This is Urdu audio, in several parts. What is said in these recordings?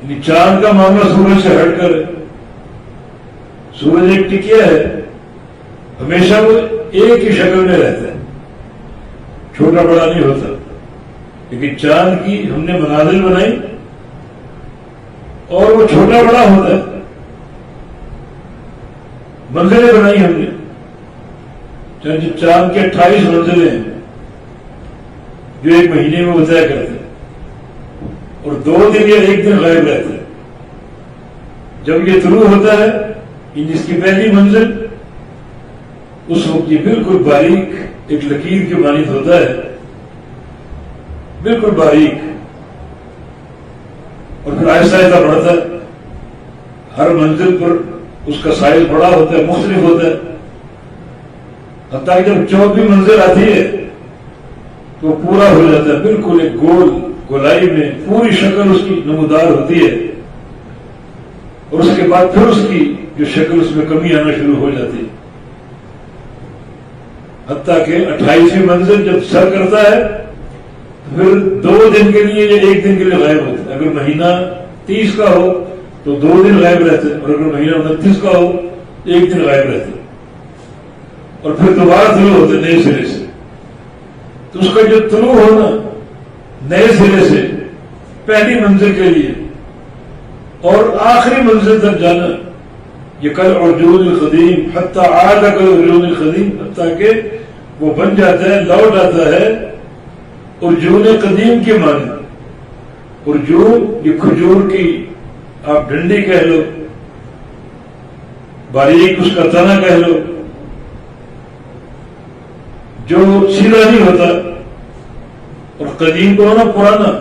یعنی چاند کا معاملہ سورج سے ہٹ کر ہے. سورج ایک ٹکیا ہے، ہمیشہ وہ ایک ہی شکل میں رہتا ہے، چھوٹا بڑا نہیں ہوتا. لیکن چاند کی ہم نے منازل بنائی اور وہ چھوٹا بڑا ہوتا ہے. منزلیں بنائی ہم نے، چاند کے 28 منزلیں ہیں جو ایک مہینے میں وہ طے کرتے ہیں، اور 2 دن یا 1 دن غائب رہتے ہیں. جب یہ طلوع ہوتا ہے جس کی پہلی منزل، اس وقت یہ بالکل باریک ایک لکیر کی مانند ہوتا ہے، بالکل باریک، اور پھر آہستہ آہستہ بڑھتا ہے. ہر منزل پر اس کا سائز بڑا ہوتا ہے، مختلف ہوتا ہے، حتیٰ کہ جب 14ویں منزل آتی ہے تو پورا ہو جاتا ہے، بالکل ایک گولائی میں پوری شکل اس کی نمودار ہوتی ہے. اور اس کے بعد پھر اس کی جو شکل اس میں کمی آنا شروع ہو جاتی ہے، حتیٰ کہ 28ویں منزل جب سر کرتا ہے تو پھر 2 دن کے لیے یا 1 دن کے لیے غائب ہوتا ہے. اگر مہینہ 30 کا ہو تو 2 دن غائب رہتے ہیں، اور اگر مہینہ 29 کا ہو 1 دن غائب رہتے ہیں، اور پھر دوبارہ طلوع ہوتے نئے سرے سے. تو اس کا جو طلوع ہونا نئے سرے سے پہلی منزل کے لیے اور آخری منزل تک جانا، یہ کل عرجون القدیم حتی عاد کل عرجون القدیم، حتیٰ کہ وہ بن جاتا ہے، لوٹ آتا ہے عرجون قدیم کی معنی. عرجون یہ کھجور کی آپ ڈنڈی کہہ لو، باریک اس کا تنا کہہ لو، جو سیدھا نہیں ہوتا. اور قدیم کو ہونا پرانا،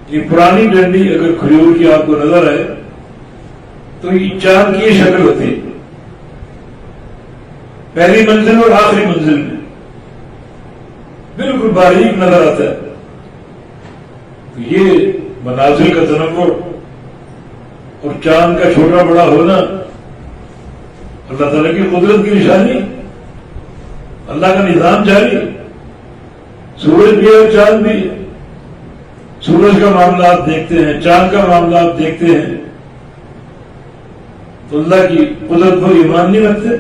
یہ پرانی ڈنڈی اگر کھجور کی آپ کو نظر آئے تو یہ چاند کی یہ شکل ہوتی ہے پہلی منزل اور آخری منزل میں، بالکل باریک نظر آتا ہے. تو یہ منازل کا تنوع اور چاند کا چھوٹا بڑا ہونا اللہ تعالیٰ کی قدرت کی نشانی، اللہ کا نظام جاری. سورج بھی ہے اور چاند بھی ہے. سورج کا معاملہ آپ دیکھتے ہیں، چاند کا معاملہ آپ دیکھتے ہیں، تو اللہ کی قدرت پر ایمان نہیں رکھتے.